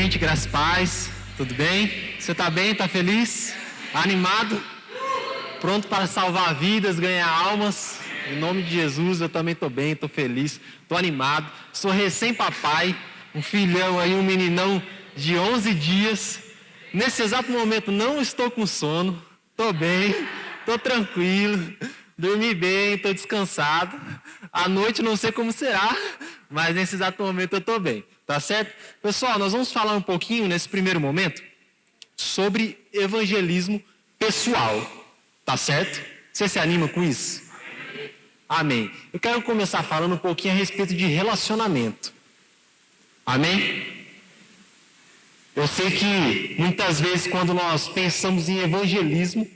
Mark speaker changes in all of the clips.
Speaker 1: gente, graças e paz, tudo bem? Você tá bem, tá feliz? Animado? Pronto para salvar vidas, ganhar almas? Em nome de Jesus, eu também tô bem, tô feliz, tô animado. Sou recém-papai, um filhão aí, um meninão de 11 dias. Nesse exato momento não estou com sono, tô bem, tô tranquilo, dormi bem, tô descansado. À noite não sei como será, mas nesse exato momento eu tô bem, tá certo? Pessoal, nós vamos falar um pouquinho nesse primeiro momento sobre evangelismo pessoal, tá certo? Você se anima com isso? Amém. Eu quero começar falando um pouquinho a respeito de relacionamento. Amém? Eu sei que muitas vezes quando nós pensamos em evangelismo,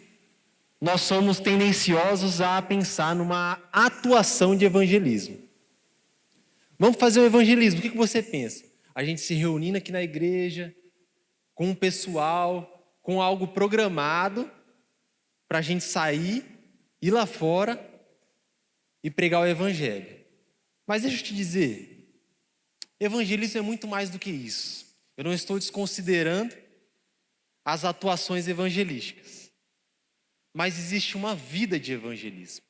Speaker 1: nós somos tendenciosos a pensar numa atuação de evangelismo. Vamos fazer o evangelismo, o que você pensa? A gente se reunindo aqui na igreja, com o pessoal, com algo programado, para a gente sair, ir lá fora e pregar o evangelho. Mas deixa eu te dizer, evangelismo é muito mais do que isso. Eu não estou desconsiderando as atuações evangelísticas, mas existe uma vida de evangelismo.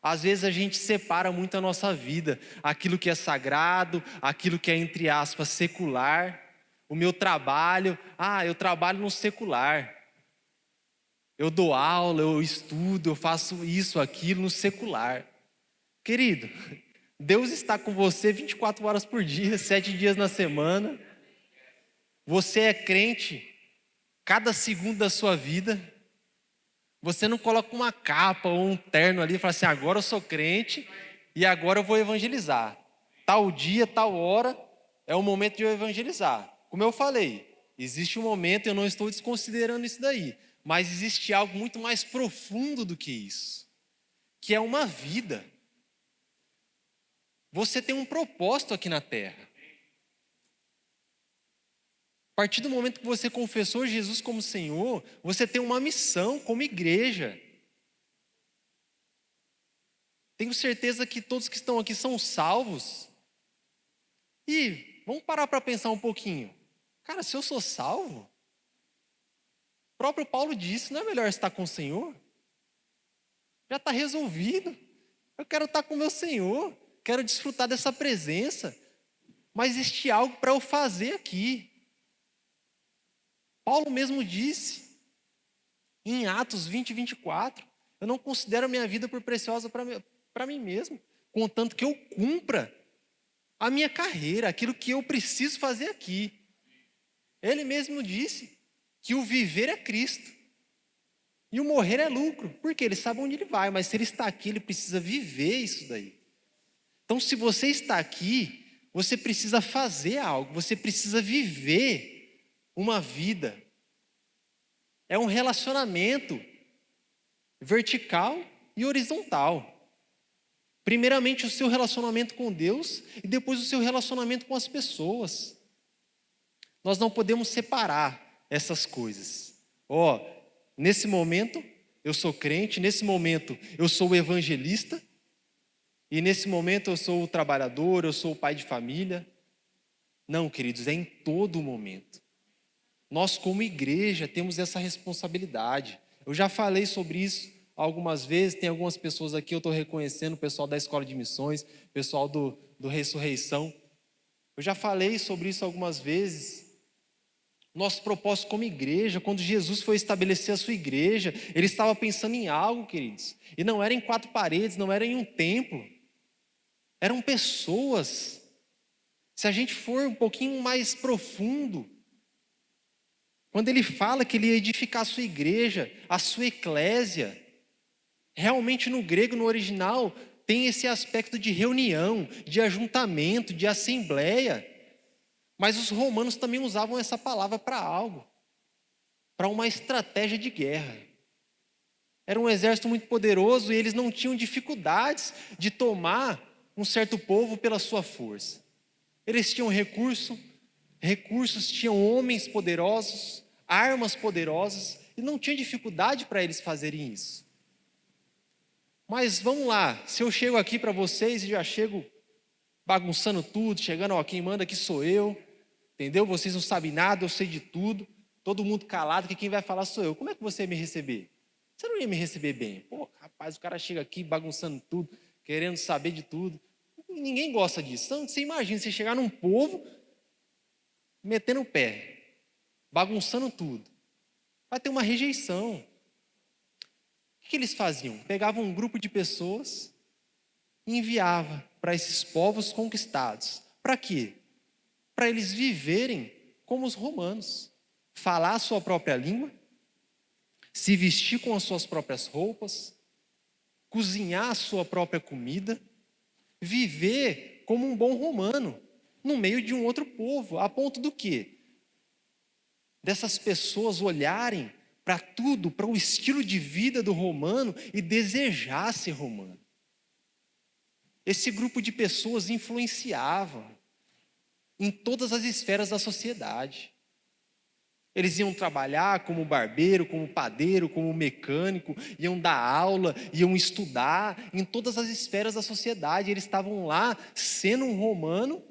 Speaker 1: Às vezes a gente separa muito a nossa vida, aquilo que é sagrado, aquilo que é, entre aspas, secular. O meu trabalho, eu trabalho no secular. Eu dou aula, eu estudo, eu faço isso, aquilo no secular. Querido, Deus está com você 24 horas por dia, 7 dias na semana. Você é crente cada segundo da sua vida. Você não coloca uma capa ou um terno ali e fala assim, agora eu sou crente e agora eu vou evangelizar. Tal dia, tal hora é o momento de eu evangelizar. Como eu falei, existe um momento, eu não estou desconsiderando isso daí, mas existe algo muito mais profundo do que isso, que é uma vida. Você tem um propósito aqui na terra. A partir do momento que você confessou Jesus como Senhor, você tem uma missão como igreja. Tenho certeza que todos que estão aqui são salvos. E vamos parar para pensar um pouquinho. Cara, se eu sou salvo, o próprio Paulo disse, não é melhor estar com o Senhor? Já está resolvido. Eu quero estar com o meu Senhor, quero desfrutar dessa presença. Mas existe algo para eu fazer aqui. Paulo mesmo disse, em Atos 20, 24, eu não considero a minha vida por preciosa para mim mesmo, contanto que eu cumpra a minha carreira, aquilo que eu preciso fazer aqui. Ele mesmo disse que o viver é Cristo e o morrer é lucro, porque ele sabe onde ele vai, mas se ele está aqui, ele precisa viver isso daí. Então, se você está aqui, você precisa fazer algo, você precisa viver uma vida. É um relacionamento vertical e horizontal. Primeiramente o seu relacionamento com Deus e depois o seu relacionamento com as pessoas. Nós não podemos separar essas coisas. Nesse momento eu sou crente, nesse momento eu sou o evangelista, e nesse momento eu sou o trabalhador, eu sou o pai de família. Não, queridos, é em todo momento. Nós como igreja temos essa responsabilidade. Eu já falei sobre isso algumas vezes, tem algumas pessoas aqui, eu estou reconhecendo, o pessoal da Escola de Missões, o pessoal do Ressurreição. Eu já falei sobre isso algumas vezes. Nosso propósito como igreja, quando Jesus foi estabelecer a sua igreja, ele estava pensando em algo, queridos. E não era em 4 paredes, não era em um templo. Eram pessoas. Se a gente for um pouquinho mais profundo, quando ele fala que ele ia edificar a sua igreja, a sua eclésia, realmente no grego, no original, tem esse aspecto de reunião, de ajuntamento, de assembleia. Mas os romanos também usavam essa palavra para algo, para uma estratégia de guerra. Era um exército muito poderoso e eles não tinham dificuldades de tomar um certo povo pela sua força. Eles tinham recursos, tinham homens poderosos, armas poderosas, e não tinha dificuldade para eles fazerem isso. Mas vamos lá, se eu chego aqui para vocês e já chego bagunçando tudo, chegando, quem manda aqui sou eu, entendeu? Vocês não sabem nada, eu sei de tudo, todo mundo calado, que quem vai falar sou eu. Como é que você ia me receber? Você não ia me receber bem. Pô, rapaz, o cara chega aqui bagunçando tudo, querendo saber de tudo. Ninguém gosta disso. Então, você imagina, você chegar num povo, metendo o pé, bagunçando tudo. Vai ter uma rejeição. O que eles faziam? Pegavam um grupo de pessoas e enviava para esses povos conquistados. Para quê? Para eles viverem como os romanos. Falar a sua própria língua, se vestir com as suas próprias roupas, cozinhar a sua própria comida, viver como um bom romano, no meio de um outro povo, a ponto do quê? Dessas pessoas olharem para tudo, para o estilo de vida do romano e desejar ser romano. Esse grupo de pessoas influenciava em todas as esferas da sociedade. Eles iam trabalhar como barbeiro, como padeiro, como mecânico, iam dar aula, iam estudar em todas as esferas da sociedade. Eles estavam lá sendo um romano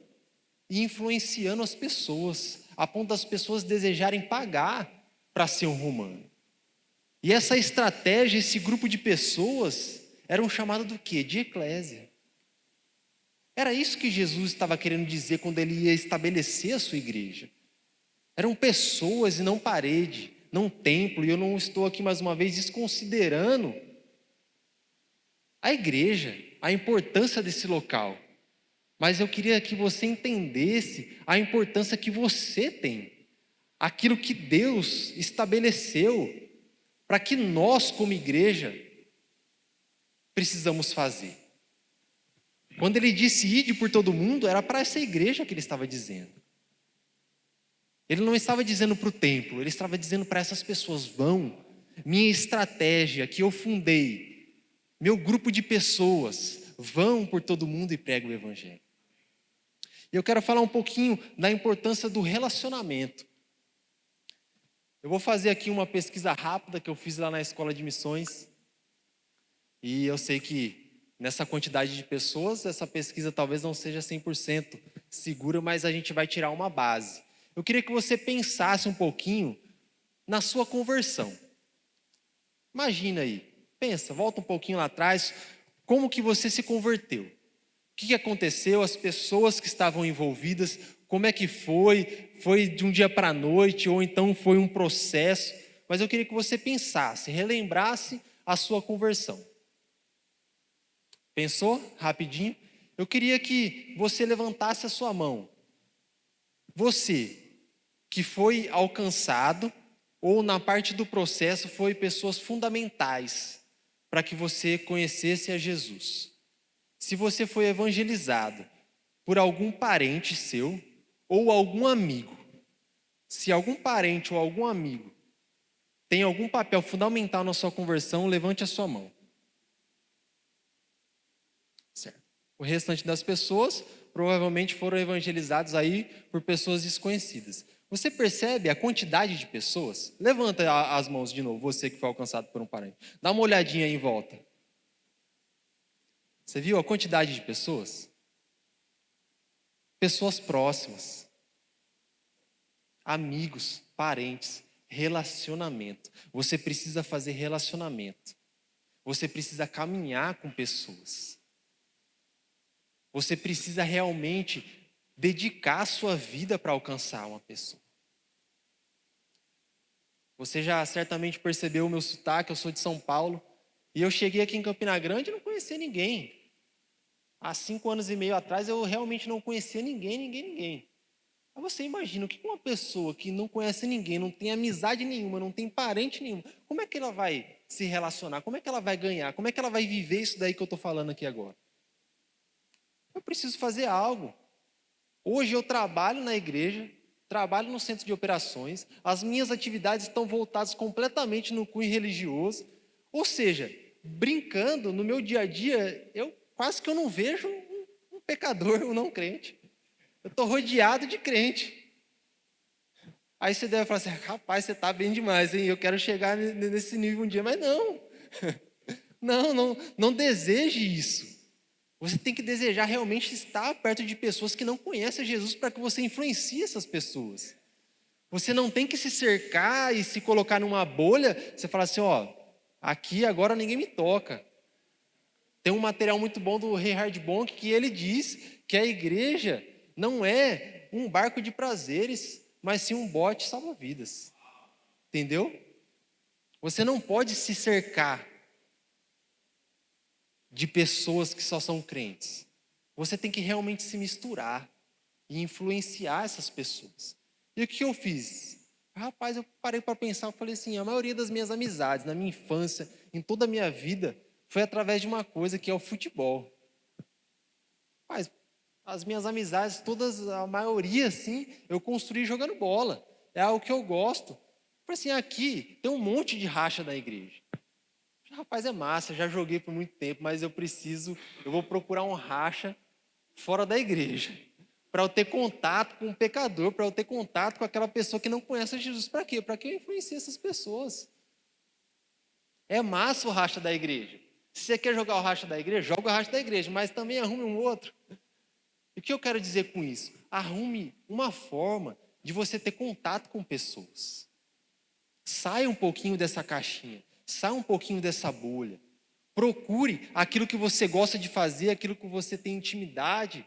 Speaker 1: e influenciando as pessoas, a ponto das pessoas desejarem pagar para ser um romano. E essa estratégia, esse grupo de pessoas, eram chamados do quê? De eclésia. Era isso que Jesus estava querendo dizer quando ele ia estabelecer a sua igreja. Eram pessoas e não parede, não templo, e eu não estou aqui mais uma vez desconsiderando a igreja, a importância desse local. Mas eu queria que você entendesse a importância que você tem, aquilo que Deus estabeleceu para que nós, como igreja, precisamos fazer. Quando ele disse ide por todo mundo, era para essa igreja que ele estava dizendo. Ele não estava dizendo para o templo, ele estava dizendo para essas pessoas, vão, minha estratégia que eu fundei, meu grupo de pessoas, vão por todo mundo e pregam o evangelho. E eu quero falar um pouquinho da importância do relacionamento. Eu vou fazer aqui uma pesquisa rápida que eu fiz lá na escola de missões. E eu sei que nessa quantidade de pessoas, essa pesquisa talvez não seja 100% segura, mas a gente vai tirar uma base. Eu queria que você pensasse um pouquinho na sua conversão. Imagina aí, pensa, volta um pouquinho lá atrás, como que você se converteu? O que aconteceu, as pessoas que estavam envolvidas, como é que foi? Foi de um dia para a noite ou então foi um processo? Mas eu queria que você pensasse, relembrasse a sua conversão. Pensou? Rapidinho? Eu queria que você levantasse a sua mão. Você que foi alcançado ou na parte do processo foi pessoas fundamentais para que você conhecesse a Jesus. Se você foi evangelizado por algum parente seu ou algum amigo, se algum parente ou algum amigo tem algum papel fundamental na sua conversão, levante a sua mão. Certo. O restante das pessoas provavelmente foram evangelizados aí por pessoas desconhecidas. Você percebe a quantidade de pessoas? Levanta as mãos de novo, você que foi alcançado por um parente. Dá uma olhadinha aí em volta. Você viu a quantidade de pessoas? Pessoas próximas, amigos, parentes, relacionamento. Você precisa fazer relacionamento. Você precisa caminhar com pessoas. Você precisa realmente dedicar a sua vida para alcançar uma pessoa. Você já certamente percebeu o meu sotaque, eu sou de São Paulo, e eu cheguei aqui em Campina Grande e não conhecia ninguém. Há 5 anos e meio atrás eu realmente não conhecia ninguém. Aí você imagina, o que uma pessoa que não conhece ninguém, não tem amizade nenhuma, não tem parente nenhum, como é que ela vai se relacionar? Como é que ela vai ganhar? Como é que ela vai viver isso daí que eu estou falando aqui agora? Eu preciso fazer algo. Hoje eu trabalho na igreja, trabalho no centro de operações, as minhas atividades estão voltadas completamente no cunho religioso, ou seja, brincando no meu dia a dia, eu quase que eu não vejo um pecador, um não crente. Eu estou rodeado de crente. Aí você deve falar assim, rapaz, você está bem demais, hein? Eu quero chegar nesse nível um dia, mas não. Não deseje isso. Você tem que desejar realmente estar perto de pessoas que não conhecem Jesus para que você influencie essas pessoas. Você não tem que se cercar e se colocar numa bolha, você fala assim, ó, aqui agora ninguém me toca. Tem um material muito bom do Reinhard Bonk que ele diz que a igreja não é um barco de prazeres, mas sim um bote salva-vidas. Entendeu? Você não pode se cercar de pessoas que só são crentes. Você tem que realmente se misturar e influenciar essas pessoas. E o que eu fiz? Rapaz, eu parei para pensar, eu falei assim, a maioria das minhas amizades, na minha infância, em toda a minha vida, foi através de uma coisa que é o futebol. Rapaz, as minhas amizades, todas, a maioria, assim, eu construí jogando bola. É algo que eu gosto. Falei assim, aqui tem um monte de racha da igreja. Rapaz, é massa, já joguei por muito tempo, mas eu vou procurar um racha fora da igreja, para eu ter contato com um pecador, para eu ter contato com aquela pessoa que não conhece Jesus. Para quê? Para que eu influencie essas pessoas. É massa o racha da igreja. Se você quer jogar o racha da igreja, joga o racha da igreja, mas também arrume um outro. E o que eu quero dizer com isso? Arrume uma forma de você ter contato com pessoas. Saia um pouquinho dessa caixinha, saia um pouquinho dessa bolha. Procure aquilo que você gosta de fazer, aquilo que você tem intimidade,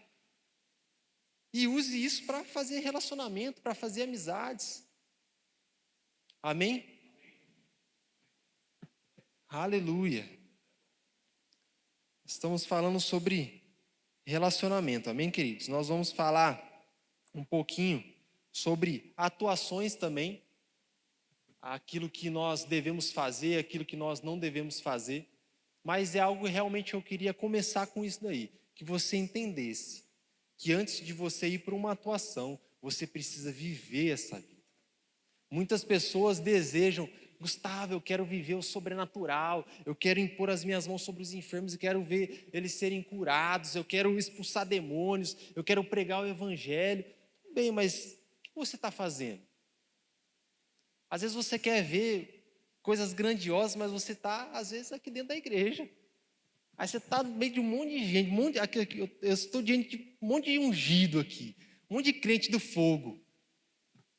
Speaker 1: e use isso para fazer relacionamento, para fazer amizades. Amém? Aleluia. Estamos falando sobre relacionamento, amém, queridos? Nós vamos falar um pouquinho sobre atuações também, aquilo que nós devemos fazer, aquilo que nós não devemos fazer, mas é algo realmente que eu queria começar com isso daí, que você entendesse que antes de você ir para uma atuação, você precisa viver essa vida. Muitas pessoas desejam, Gustavo, eu quero viver o sobrenatural, eu quero impor as minhas mãos sobre os enfermos, eu quero ver eles serem curados, eu quero expulsar demônios, eu quero pregar o evangelho. Bem, mas o que você está fazendo? Às vezes você quer ver coisas grandiosas, mas você está, às vezes, aqui dentro da igreja. Aí você está no meio de um monte de gente, eu estou diante de um monte de ungido aqui, um monte de crente do fogo.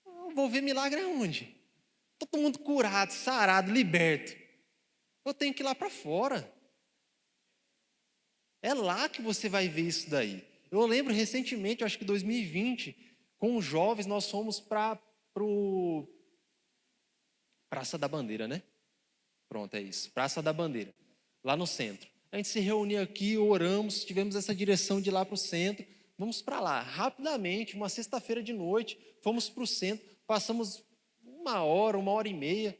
Speaker 1: Eu vou ver milagre aonde? Todo mundo curado, sarado, liberto. Eu tenho que ir lá para fora. É lá que você vai ver isso daí. Eu lembro recentemente, acho que 2020, com os jovens, nós fomos para o Praça da Bandeira, né? Pronto, é isso. Praça da Bandeira, lá no centro. A gente se reuniu aqui, oramos, tivemos essa direção de ir lá para o centro. Vamos para lá. Rapidamente, uma sexta-feira de noite, fomos para o centro, passamos uma hora e meia.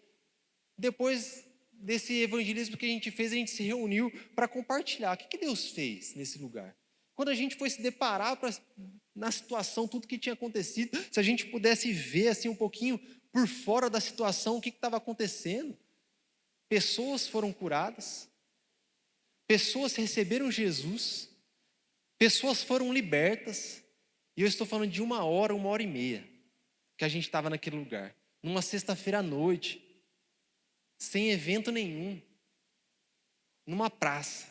Speaker 1: Depois desse evangelismo que a gente fez, a gente se reuniu para compartilhar. O que Deus fez nesse lugar? Quando a gente foi se deparar na situação, tudo que tinha acontecido, se a gente pudesse ver assim um pouquinho por fora da situação, o que estava acontecendo? Pessoas foram curadas, pessoas receberam Jesus, pessoas foram libertas, e eu estou falando de uma hora e meia, que a gente estava naquele lugar, numa sexta-feira à noite, sem evento nenhum, numa praça.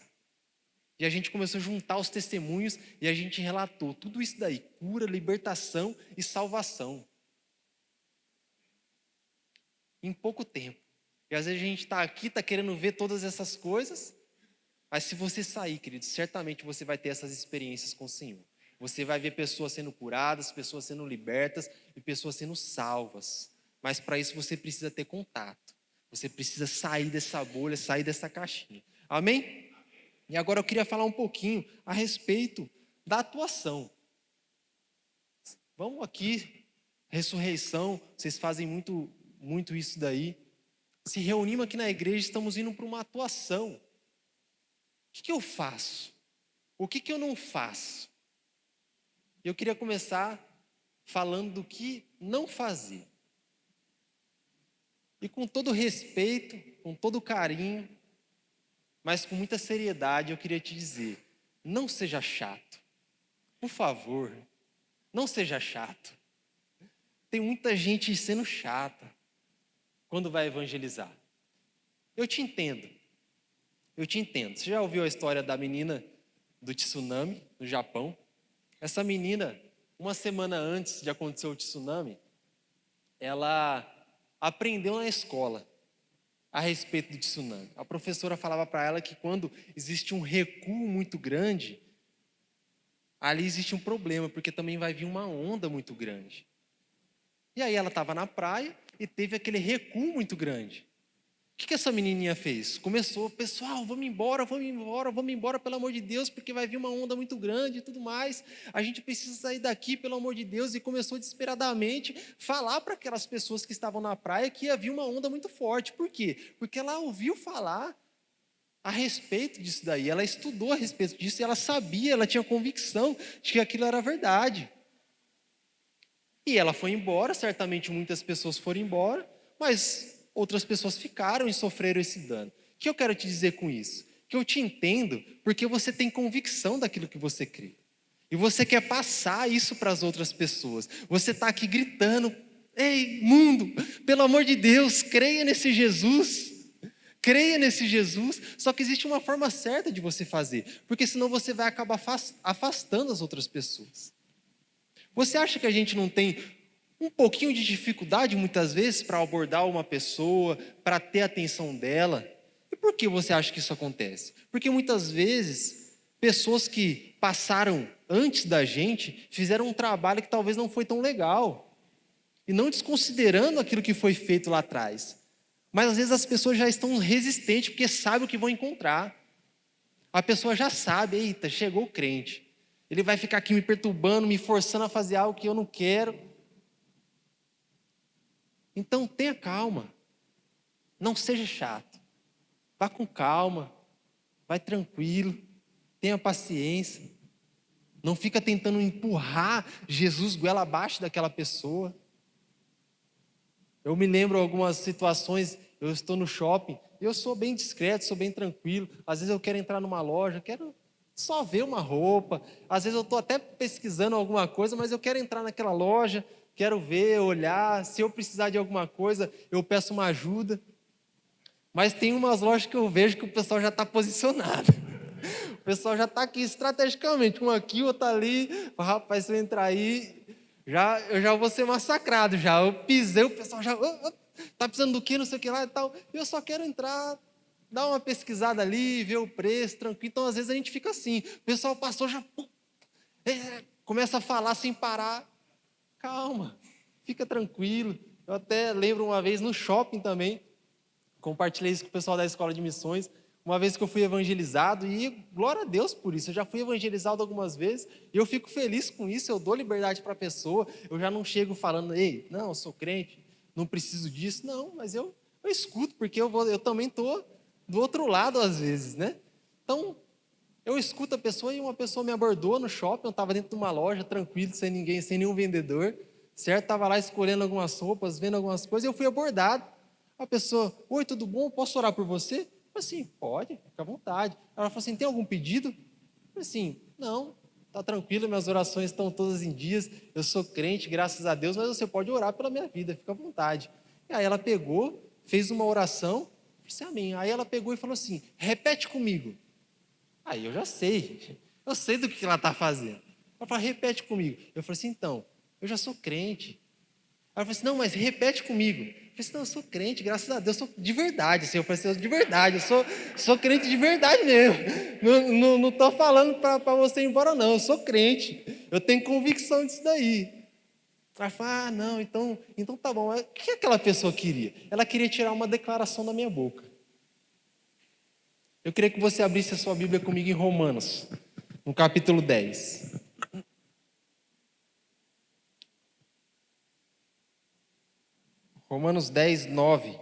Speaker 1: E a gente começou a juntar os testemunhos e a gente relatou tudo isso daí, cura, libertação e salvação. Em pouco tempo. E às vezes a gente está aqui, está querendo ver todas essas coisas, mas se você sair, querido, certamente você vai ter essas experiências com o Senhor. Você vai ver pessoas sendo curadas, pessoas sendo libertas e pessoas sendo salvas. Mas para isso você precisa ter contato. Você precisa sair dessa bolha, sair dessa caixinha. Amém? E agora eu queria falar um pouquinho a respeito da atuação. Vamos aqui, ressurreição, vocês fazem muito isso daí. Se reunimos aqui na igreja, estamos indo para uma atuação. O que eu faço? O que eu não faço? Eu queria começar falando do que não fazer. E com todo respeito, com todo carinho, mas com muita seriedade, eu queria te dizer: não seja chato. Por favor, não seja chato. Tem muita gente sendo chata quando vai evangelizar. Eu te entendo. Você já ouviu a história da menina do tsunami no Japão. Essa menina, uma semana antes de acontecer o tsunami, ela aprendeu na escola a respeito do tsunami. A professora falava para ela que quando existe um recuo muito grande, ali existe um problema, porque também vai vir uma onda muito grande. E aí ela estava na praia e teve aquele recuo muito grande. O que essa menininha fez? Começou, pessoal, vamos embora, pelo amor de Deus, porque vai vir uma onda muito grande e tudo mais. A gente precisa sair daqui, pelo amor de Deus. E começou desesperadamente falar para aquelas pessoas que estavam na praia que ia vir uma onda muito forte. Por quê? Porque ela ouviu falar a respeito disso daí. Ela estudou a respeito disso e ela sabia, ela tinha convicção de que aquilo era verdade. E ela foi embora, certamente muitas pessoas foram embora, mas outras pessoas ficaram e sofreram esse dano. O que eu quero te dizer com isso? Que eu te entendo porque você tem convicção daquilo que você crê. E você quer passar isso para as outras pessoas. Você está aqui gritando, ei, mundo, pelo amor de Deus, creia nesse Jesus. Creia nesse Jesus, só que existe uma forma certa de você fazer, porque senão você vai acabar afastando as outras pessoas. Você acha que a gente não tem um pouquinho de dificuldade muitas vezes para abordar uma pessoa, para ter a atenção dela? E por que você acha que isso acontece? Porque muitas vezes pessoas que passaram antes da gente fizeram um trabalho que talvez não foi tão legal, e não desconsiderando aquilo que foi feito lá atrás. Mas às vezes as pessoas já estão resistentes porque sabem o que vão encontrar. A pessoa já sabe, eita, chegou o crente. Ele vai ficar aqui me perturbando, me forçando a fazer algo que eu não quero. Então tenha calma. Não seja chato. Vá com calma. Vai tranquilo. Tenha paciência. Não fica tentando empurrar Jesus goela abaixo daquela pessoa. Eu me lembro algumas situações, eu estou no shopping, eu sou bem discreto, sou bem tranquilo. Às vezes eu quero entrar numa loja, quero só ver uma roupa. Às vezes eu estou até pesquisando alguma coisa, mas eu quero entrar naquela loja, quero ver, olhar. Se eu precisar de alguma coisa, eu peço uma ajuda. Mas tem umas lojas que eu vejo que o pessoal já está posicionado. O pessoal já está aqui estrategicamente, um aqui, outro ali. Rapaz, se eu entrar aí, eu já vou ser massacrado já. Eu pisei, o pessoal já... Tá precisando do quê, não sei o que lá e tal. Eu só quero entrar, dar uma pesquisada ali, ver o preço, tranquilo. Então, às vezes, a gente fica assim. O pessoal passou, já... começa a falar sem parar. Calma, fica tranquilo. Eu até lembro uma vez no shopping também, compartilhei isso com o pessoal da escola de missões, uma vez que eu fui evangelizado, e glória a Deus por isso, eu já fui evangelizado algumas vezes, e eu fico feliz com isso, eu dou liberdade para a pessoa, eu já não chego falando, ei, não, eu sou crente, não preciso disso, não, mas eu escuto, porque eu também estou do outro lado às vezes, né? Então, eu escuto a pessoa, e uma pessoa me abordou no shopping, eu estava dentro de uma loja, tranquilo, sem ninguém, sem nenhum vendedor, certo? Estava lá escolhendo algumas roupas, vendo algumas coisas, e eu fui abordado. A pessoa, oi, tudo bom? Posso orar por você? Eu falei assim, pode, fica à vontade. Ela falou assim, tem algum pedido? Eu falei assim, não, está tranquilo, minhas orações estão todas em dias, eu sou crente, graças a Deus, mas você pode orar pela minha vida, fica à vontade. E aí ela pegou, fez uma oração, eu falei assim, amém. Aí ela pegou e falou assim, repete comigo. Aí eu já sei, eu sei do que ela está fazendo. Ela falou, repete comigo. Eu falei assim, então, eu já sou crente. Ela falou assim, não, mas repete comigo. Eu falei assim, não, eu sou crente, graças a Deus, eu sou de verdade. Assim, eu falei assim, de verdade, eu sou crente de verdade mesmo. Não estou falando para você ir embora, não, eu sou crente. Eu tenho convicção disso daí. Ela falou, ah, não, então tá bom. O que aquela pessoa queria? Ela queria tirar uma declaração da minha boca. Eu queria que você abrisse a sua Bíblia comigo em Romanos, no capítulo 10. Romanos 10, 9.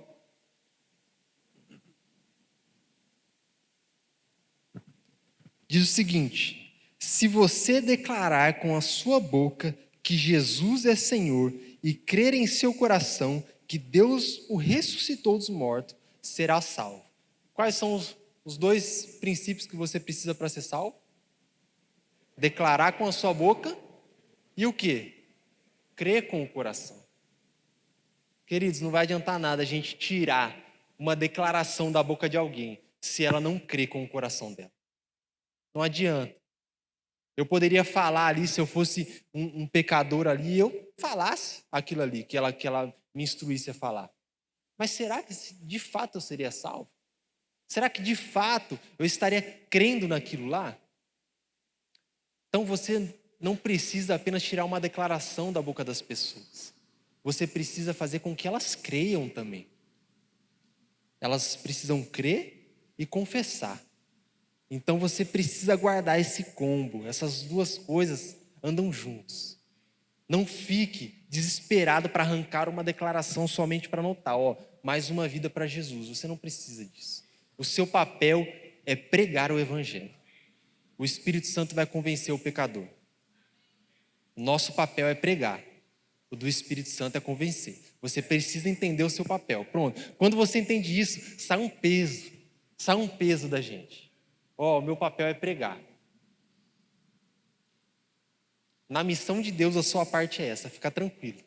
Speaker 1: Diz o seguinte: se você declarar com a sua boca que Jesus é Senhor e crer em seu coração que Deus o ressuscitou dos mortos, será salvo. Quais são os dois princípios que você precisa para ser salvo? Declarar com a sua boca e o quê? Crer com o coração. Queridos, não vai adiantar nada a gente tirar uma declaração da boca de alguém se ela não crê com o coração dela. Não adianta. Eu poderia falar ali, se eu fosse um pecador ali, eu falasse aquilo ali, que ela me instruísse a falar. Mas será que de fato eu seria salvo? Será que de fato eu estaria crendo naquilo lá? Então você não precisa apenas tirar uma declaração da boca das pessoas. Você precisa fazer com que elas creiam também. Elas precisam crer e confessar. Então você precisa guardar esse combo. Essas duas coisas andam juntos. Não fique desesperado para arrancar uma declaração somente para anotar, mais uma vida para Jesus. Você não precisa disso. O seu papel é pregar o evangelho. O Espírito Santo vai convencer o pecador. O nosso papel é pregar. O do Espírito Santo é convencer. Você precisa entender o seu papel. Pronto. Quando você entende isso, sai um peso. Sai um peso da gente. O meu papel é pregar. Na missão de Deus, a sua parte é essa. Fica tranquilo.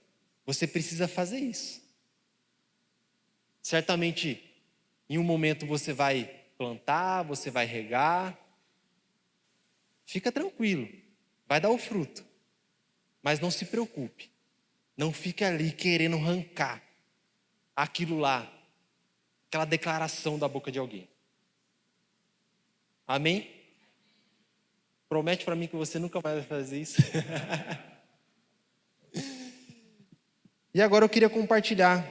Speaker 1: Você precisa fazer isso. Certamente, em um momento você vai plantar, você vai regar. Fica tranquilo. Vai dar o fruto. Mas não se preocupe. Não fique ali querendo arrancar aquilo lá, aquela declaração da boca de alguém. Amém? Promete para mim que você nunca mais vai fazer isso. E agora eu queria compartilhar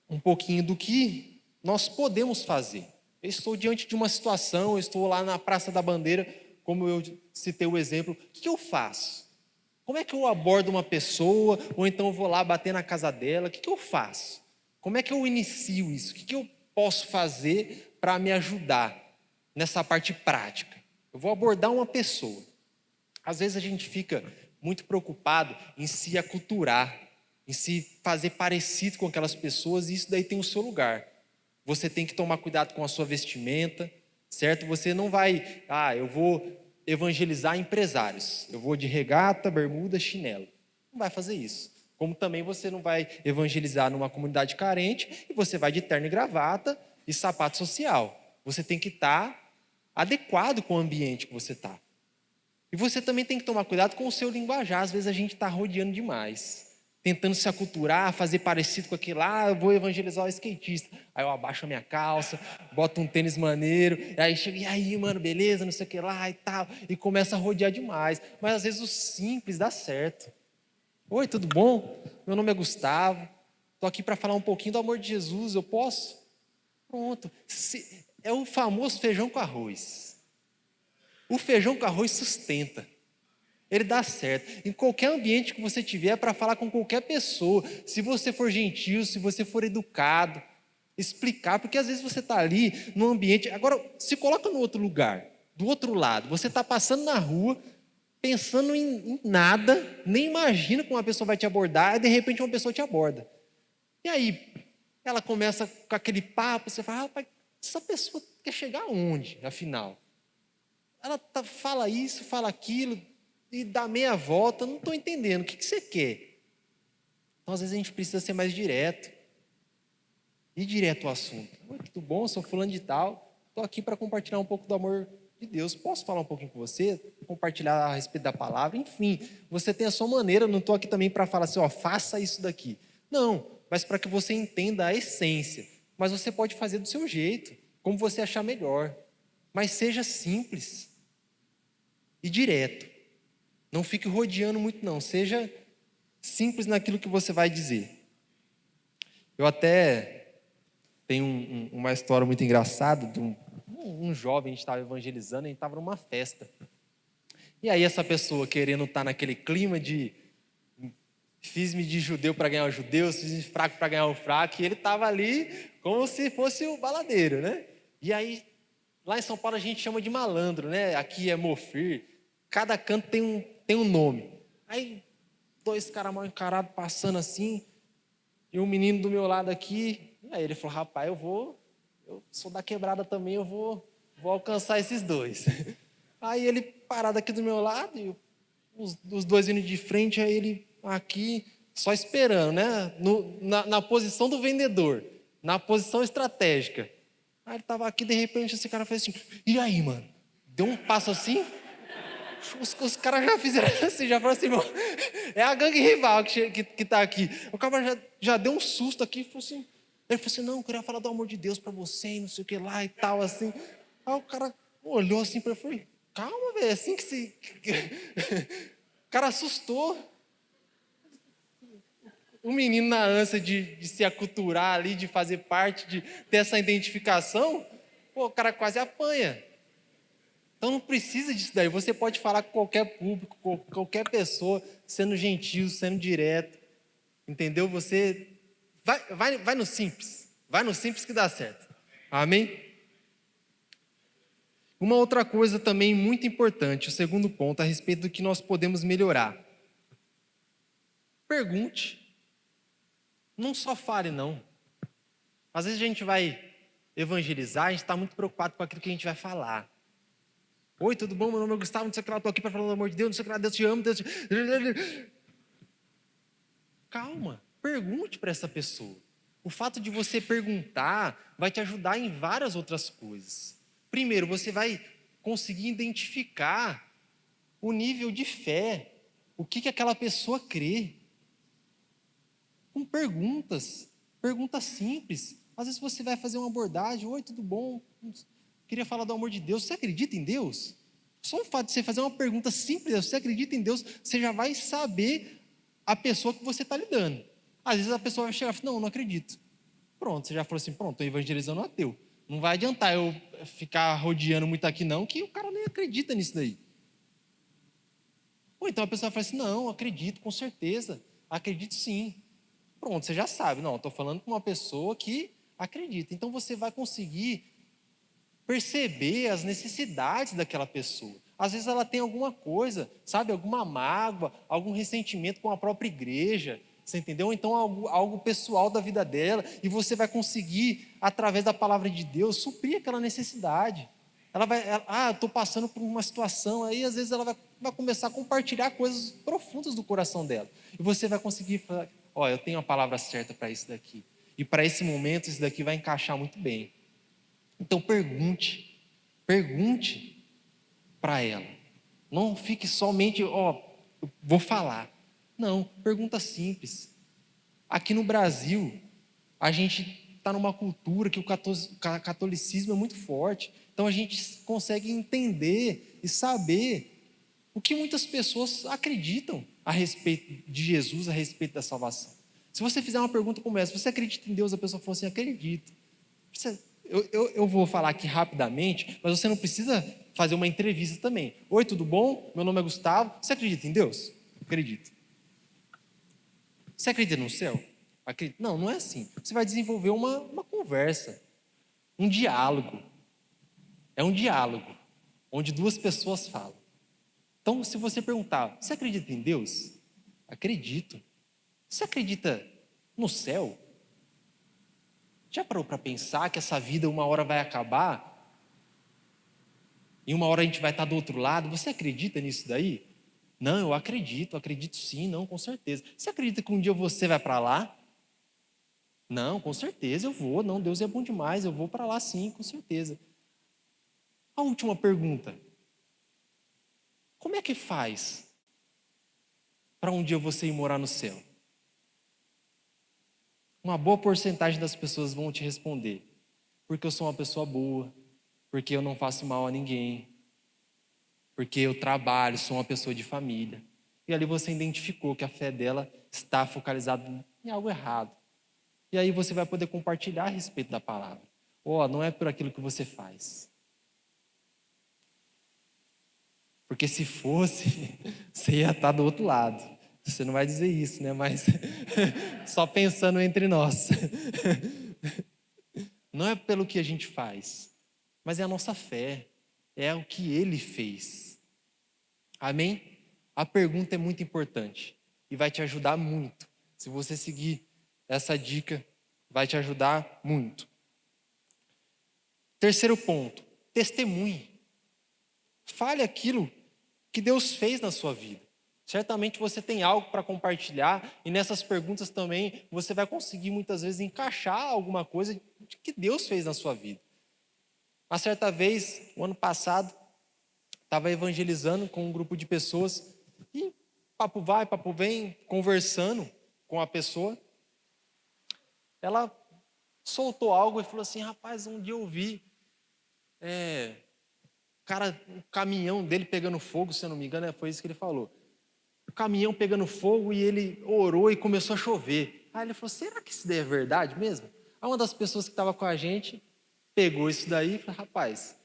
Speaker 1: um pouquinho do que nós podemos fazer. Eu estou diante de uma situação, eu estou lá na Praça da Bandeira, como eu citei o exemplo. O que eu faço? Como é que eu abordo uma pessoa, ou então eu vou lá bater na casa dela? O que eu faço? Como é que eu inicio isso? O que eu posso fazer para me ajudar nessa parte prática? Eu vou abordar uma pessoa. Às vezes a gente fica muito preocupado em se aculturar, em se fazer parecido com aquelas pessoas, e isso daí tem o seu lugar. Você tem que tomar cuidado com a sua vestimenta, certo? Você não vai, eu vou evangelizar empresários. Eu vou de regata, bermuda, chinelo. Não vai fazer isso. Como também você não vai evangelizar numa comunidade carente e você vai de terno e gravata e sapato social. Você tem que estar adequado com o ambiente que você está. E você também tem que tomar cuidado com o seu linguajar. Às vezes a gente está rodeando demais, tentando se aculturar, fazer parecido com aquele lá. Eu vou evangelizar o skatista. Aí eu abaixo a minha calça, boto um tênis maneiro, aí chego, e aí, mano, beleza, não sei o que lá e tal, e começa a rodear demais. Mas às vezes o simples dá certo. Oi, tudo bom? Meu nome é Gustavo, estou aqui para falar um pouquinho do amor de Jesus, eu posso? Pronto. É o famoso feijão com arroz. O feijão com arroz sustenta. Ele dá certo. Em qualquer ambiente que você tiver, para falar com qualquer pessoa, se você for gentil, se você for educado, explicar, porque às vezes você está ali no ambiente. Agora, se coloca no outro lugar, do outro lado. Você está passando na rua, pensando em nada, nem imagina como uma pessoa vai te abordar, e de repente uma pessoa te aborda. E aí, ela começa com aquele papo, você fala, rapaz, essa pessoa quer chegar aonde, afinal? Ela fala isso, fala aquilo, e dá meia volta, não estou entendendo, o que você quer? Então, às vezes a gente precisa ser mais direto. Ir direto ao assunto. Oi, tudo bom? Sou fulano de tal, estou aqui para compartilhar um pouco do amor de Deus. Posso falar um pouquinho com você? Compartilhar a respeito da palavra? Enfim, você tem a sua maneira, não estou aqui também para falar assim, faça isso daqui. Não, mas para que você entenda a essência. Mas você pode fazer do seu jeito, como você achar melhor. Mas seja simples e direto. Não fique rodeando muito não, seja simples naquilo que você vai dizer. Eu até tenho uma história muito engraçada de um jovem, a gente estava evangelizando, a gente estava numa festa. E aí essa pessoa querendo estar naquele clima de fiz-me de judeu para ganhar os judeus, fiz-me fraco para ganhar o fraco, e ele estava ali como se fosse o baladeiro, né? E aí, lá em São Paulo a gente chama de malandro, né? Aqui é mofir, cada canto tem um nome. Aí, dois caras mal encarados passando assim, e um menino do meu lado aqui. E aí ele falou, rapaz, eu sou da quebrada também, eu vou alcançar esses dois. Aí ele parado aqui do meu lado, e os dois vindo de frente, aí ele aqui, só esperando, né? Na posição do vendedor, na posição estratégica. Aí ele estava aqui, de repente, esse cara fez assim, e aí, mano? Deu um passo assim, Os caras já fizeram assim, já falaram assim, irmão, é a gangue rival que tá aqui. O cara já deu um susto aqui e falou assim, ele falou assim, não, eu queria falar do amor de Deus para você e não sei o que lá e tal, assim. Aí o cara olhou assim para ele e falou, calma, velho, assim que se... O cara assustou. O menino na ânsia de se aculturar ali, de fazer parte, de ter essa identificação, pô, o cara quase apanha. Então não precisa disso daí. Você pode falar com qualquer público, com qualquer pessoa, sendo gentil, sendo direto. Entendeu? Você vai no simples. Vai no simples que dá certo. Amém? Uma outra coisa também muito importante, o segundo ponto, a respeito do que nós podemos melhorar. Pergunte. Não só fale, não. Às vezes a gente vai evangelizar, a gente está muito preocupado com aquilo que a gente vai falar. Oi, tudo bom? Meu nome é Gustavo, não sei o que lá, estou aqui para falar do amor de Deus, não sei o que lá, Deus te ama, Deus te... Calma, pergunte para essa pessoa. O fato de você perguntar vai te ajudar em várias outras coisas. Primeiro, você vai conseguir identificar o nível de fé, o que aquela pessoa crê. Com perguntas simples. Às vezes você vai fazer uma abordagem, oi, tudo bom? Queria falar do amor de Deus, você acredita em Deus? Só o fato de você fazer uma pergunta simples, você acredita em Deus, você já vai saber a pessoa que você está lidando. Às vezes a pessoa vai chegar e falar, não acredito. Pronto, você já falou assim, pronto, estou evangelizando um ateu. Não vai adiantar eu ficar rodeando muito aqui não, que o cara nem acredita nisso daí. Ou então a pessoa fala assim, não, acredito, com certeza, acredito sim. Pronto, você já sabe, não, estou falando com uma pessoa que acredita. Então você vai conseguir perceber as necessidades daquela pessoa. Às vezes ela tem alguma coisa, sabe, alguma mágoa, algum ressentimento com a própria igreja, você entendeu? Ou então algo pessoal da vida dela, e você vai conseguir, através da palavra de Deus, suprir aquela necessidade. Eu estou passando por uma situação, aí às vezes ela vai começar a compartilhar coisas profundas do coração dela. E você vai conseguir falar, eu tenho a palavra certa para isso daqui. E para esse momento, isso daqui vai encaixar muito bem. Então pergunte para ela. Não fique somente, eu vou falar. Não, pergunta simples. Aqui no Brasil, a gente está numa cultura que o catolicismo é muito forte. Então a gente consegue entender e saber o que muitas pessoas acreditam a respeito de Jesus, a respeito da salvação. Se você fizer uma pergunta como essa, você acredita em Deus? A pessoa fala assim, acredito. Eu vou falar aqui rapidamente, mas você não precisa fazer uma entrevista também. Oi, tudo bom? Meu nome é Gustavo. Você acredita em Deus? Acredito. Você acredita no céu? Acredito. Não, não é assim. Você vai desenvolver uma conversa, um diálogo. É um diálogo, onde duas pessoas falam. Então, se você perguntar, você acredita em Deus? Acredito. Você acredita no céu? Já parou para pensar que essa vida uma hora vai acabar? E uma hora a gente vai estar do outro lado? Você acredita nisso daí? Não, eu acredito sim, não, com certeza. Você acredita que um dia você vai para lá? Não, com certeza eu vou. Não, Deus é bom demais, eu vou para lá sim, com certeza. A última pergunta. Como é que faz para um dia você ir morar no céu? Uma boa porcentagem das pessoas vão te responder, porque eu sou uma pessoa boa, porque eu não faço mal a ninguém, porque eu trabalho, sou uma pessoa de família. E ali você identificou que a fé dela está focalizada em algo errado. E aí você vai poder compartilhar a respeito da palavra. Não é por aquilo que você faz. Porque se fosse, você ia estar do outro lado. Você não vai dizer isso, né? Mas só pensando entre nós. Não é pelo que a gente faz, mas é a nossa fé. É o que Ele fez. Amém? A pergunta é muito importante e vai te ajudar muito. Se você seguir essa dica, vai te ajudar muito. Terceiro ponto, testemunhe. Fale aquilo que Deus fez na sua vida. Certamente você tem algo para compartilhar e nessas perguntas também você vai conseguir muitas vezes encaixar alguma coisa que Deus fez na sua vida. Uma certa vez, o ano passado, estava evangelizando com um grupo de pessoas e papo vai, papo vem, conversando com a pessoa. Ela soltou algo e falou assim: rapaz, um dia eu vi o caminhão dele pegando fogo, se eu não me engano, foi isso que ele falou. O caminhão pegando fogo e ele orou e começou a chover. Aí ele falou: será que isso daí é verdade mesmo? Aí uma das pessoas que estava com a gente pegou isso daí e falou: rapaz,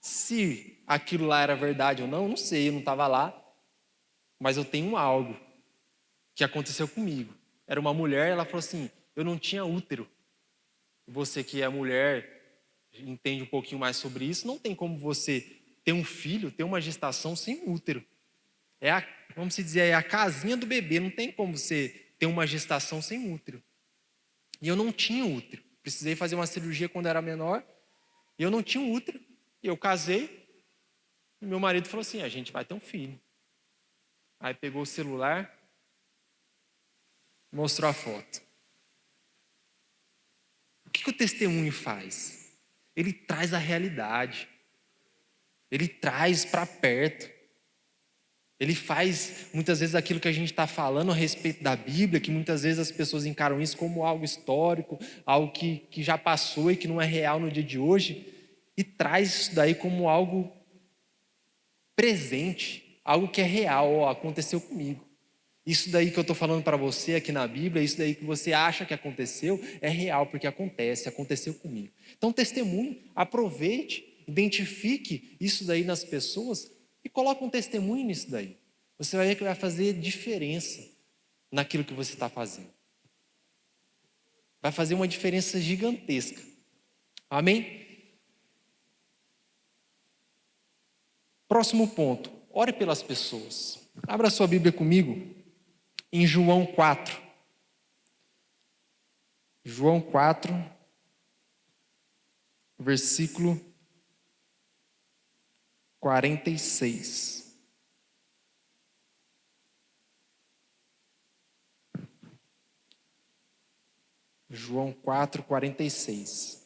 Speaker 1: se aquilo lá era verdade ou não, não sei, eu não estava lá, mas eu tenho algo que aconteceu comigo. Era uma mulher, ela falou assim: eu não tinha útero. Você que é mulher, entende um pouquinho mais sobre isso, não tem como você ter um filho, ter uma gestação sem útero. Vamos dizer, é a casinha do bebê, não tem como você ter uma gestação sem útero. E eu não tinha útero. Precisei fazer uma cirurgia quando era menor, e eu não tinha útero. E eu casei, e meu marido falou assim: a gente vai ter um filho. Aí pegou o celular, mostrou a foto. O que o testemunho faz? Ele traz a realidade. Ele traz para perto. Ele faz muitas vezes aquilo que a gente está falando a respeito da Bíblia, que muitas vezes as pessoas encaram isso como algo histórico, algo que já passou e que não é real no dia de hoje, e traz isso daí como algo presente, algo que é real, aconteceu comigo. Isso daí que eu estou falando para você aqui na Bíblia, isso daí que você acha que aconteceu, é real, porque aconteceu comigo. Então testemunhe, aproveite, identifique isso daí nas pessoas e coloque um testemunho nisso daí. Você vai ver que vai fazer diferença naquilo que você está fazendo. Vai fazer uma diferença gigantesca. Amém? Próximo ponto, ore pelas pessoas. Abra sua Bíblia comigo em João 4. João 4, versículo 46. João 4, 46.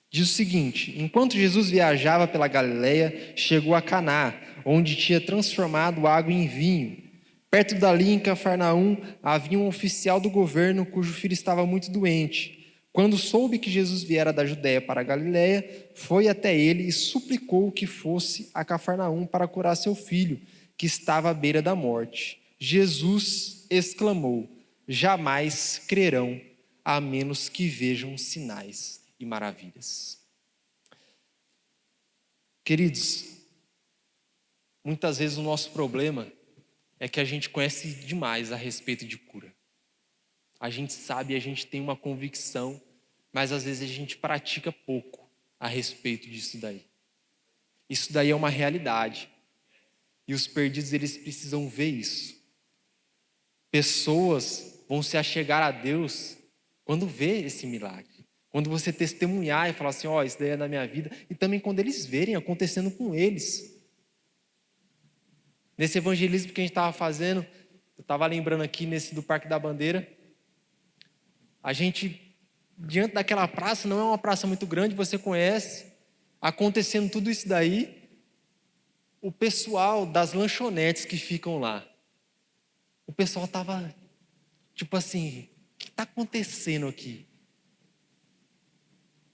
Speaker 1: Diz o seguinte: enquanto Jesus viajava pela Galileia, chegou a Caná, onde tinha transformado água em vinho. Perto dali, em Cafarnaum, havia um oficial do governo cujo filho estava muito doente. Quando soube que Jesus viera da Judéia para a Galileia, foi até ele e suplicou que fosse a Cafarnaum para curar seu filho, que estava à beira da morte. Jesus exclamou: jamais crerão, a menos que vejam sinais e maravilhas. Queridos, muitas vezes o nosso problema é que a gente conhece demais a respeito de cura. A gente sabe, a gente tem uma convicção, mas às vezes a gente pratica pouco a respeito disso daí. Isso daí é uma realidade. E os perdidos, eles precisam ver isso. Pessoas vão se achegar a Deus quando vê esse milagre. Quando você testemunhar e falar assim: ó, isso daí é na minha vida. E também quando eles verem acontecendo com eles. Nesse evangelismo que a gente estava fazendo, eu estava lembrando aqui nesse do Parque da Bandeira, a gente, diante daquela praça, não é uma praça muito grande, você conhece, acontecendo tudo isso daí, o pessoal das lanchonetes que ficam lá, o pessoal estava tipo assim: o que está acontecendo aqui?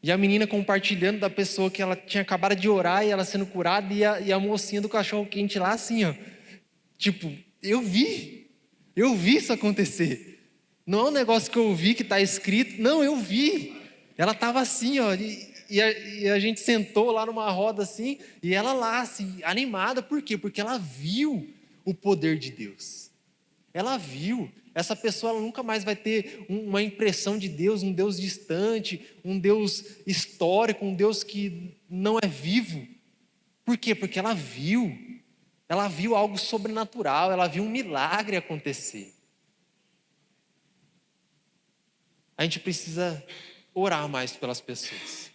Speaker 1: E a menina compartilhando da pessoa que ela tinha acabado de orar e ela sendo curada, e a mocinha do cachorro quente lá assim, ó. Tipo, eu vi isso acontecer. Não é um negócio que eu vi que está escrito, não, eu vi. Ela estava assim, ó, e a gente sentou lá numa roda assim, e ela lá, assim, animada, por quê? Porque ela viu o poder de Deus. Ela viu. Essa pessoa ela nunca mais vai ter uma impressão de Deus, um Deus distante, um Deus histórico, um Deus que não é vivo. Por quê? Porque ela viu. Ela viu algo sobrenatural, ela viu um milagre acontecer. A gente precisa orar mais pelas pessoas.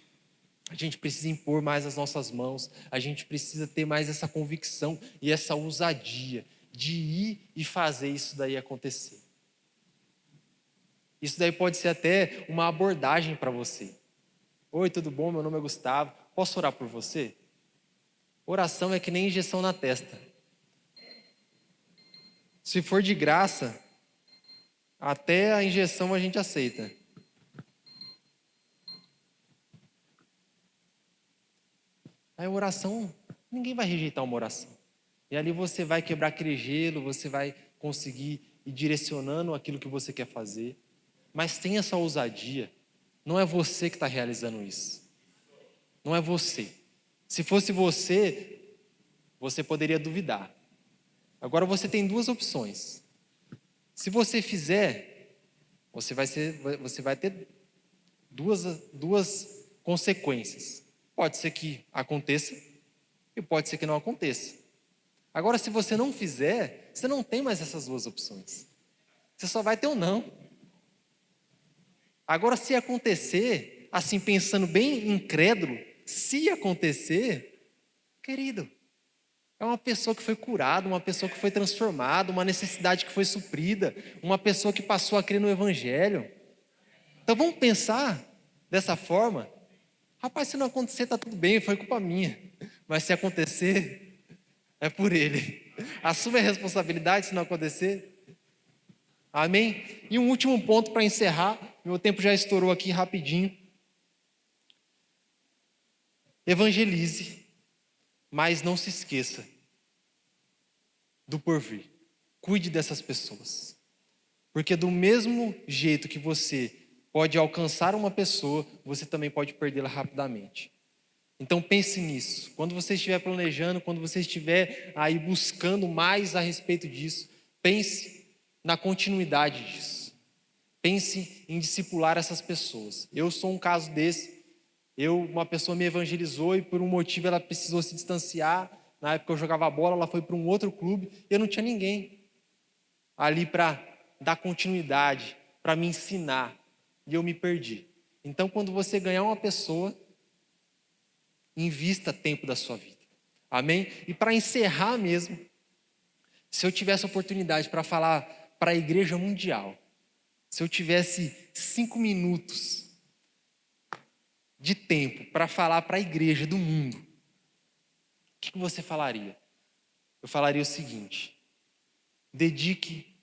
Speaker 1: A gente precisa impor mais as nossas mãos. A gente precisa ter mais essa convicção e essa ousadia de ir e fazer isso daí acontecer. Isso daí pode ser até uma abordagem para você. Oi, tudo bom? Meu nome é Gustavo. Posso orar por você? Oração é que nem injeção na testa. Se for de graça, até a injeção a gente aceita. A oração, ninguém vai rejeitar uma oração. E ali você vai quebrar aquele gelo, você vai conseguir ir direcionando aquilo que você quer fazer. Mas tenha essa ousadia. Não é você que está realizando isso. Não é você. Se fosse você, você poderia duvidar. Agora você tem duas opções. Se você fizer, você vai ter duas consequências. Pode ser que aconteça e pode ser que não aconteça. Agora, se você não fizer, você não tem mais essas duas opções. Você só vai ter um não. Agora, se acontecer, assim pensando bem incrédulo, se acontecer, querido, é uma pessoa que foi curada, uma pessoa que foi transformada, uma necessidade que foi suprida, uma pessoa que passou a crer no Evangelho. Então vamos pensar dessa forma. Rapaz, se não acontecer, está tudo bem, foi culpa minha. Mas se acontecer, é por ele. Assume a responsabilidade se não acontecer. Amém? E um último ponto para encerrar, meu tempo já estourou aqui rapidinho. Evangelize, mas não se esqueça do porvir. Cuide dessas pessoas. Porque do mesmo jeito que você pode alcançar uma pessoa, você também pode perdê-la rapidamente. Então pense nisso. Quando você estiver planejando, quando você estiver aí buscando mais a respeito disso, pense na continuidade disso. Pense em discipular essas pessoas. Eu sou um caso desse. Uma pessoa me evangelizou e por um motivo ela precisou se distanciar. Na época eu jogava bola, ela foi para um outro clube e eu não tinha ninguém ali para dar continuidade, para me ensinar. E eu me perdi. Então, quando você ganhar uma pessoa, invista tempo da sua vida. Amém? E para encerrar mesmo, se eu tivesse oportunidade para falar para a igreja mundial, se eu tivesse 5 minutos de tempo para falar para a igreja do mundo, o que você falaria? Eu falaria o seguinte: dedique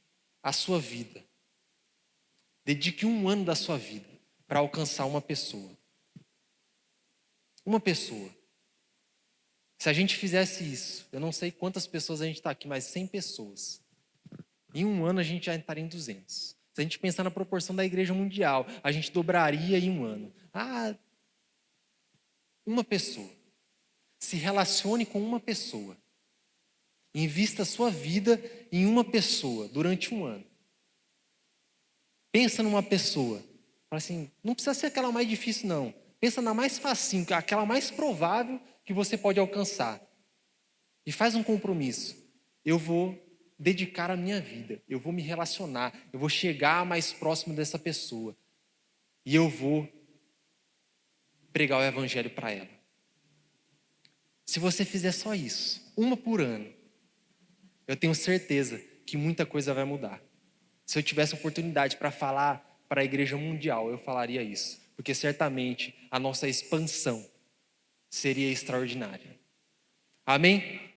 Speaker 1: a sua vida, dedique 1 ano da sua vida para alcançar uma pessoa. Uma pessoa. Se a gente fizesse isso, eu não sei quantas pessoas a gente está aqui, mas 100 pessoas. Em 1 ano a gente já estaria em 200. Se a gente pensar na proporção da igreja mundial, a gente dobraria em 1 ano. Uma pessoa. Se relacione com uma pessoa. Invista a sua vida em uma pessoa durante 1 ano. Pensa numa pessoa. Fala assim, não precisa ser aquela mais difícil, não. Pensa na mais facinho, aquela mais provável que você pode alcançar. E faz um compromisso. Eu vou dedicar a minha vida. Eu vou me relacionar. Eu vou chegar mais próximo dessa pessoa. E eu vou pregar o evangelho para ela. Se você fizer só isso, 1 por ano, eu tenho certeza que muita coisa vai mudar. Se eu tivesse oportunidade para falar para a igreja mundial, eu falaria isso. Porque certamente a nossa expansão seria extraordinária. Amém?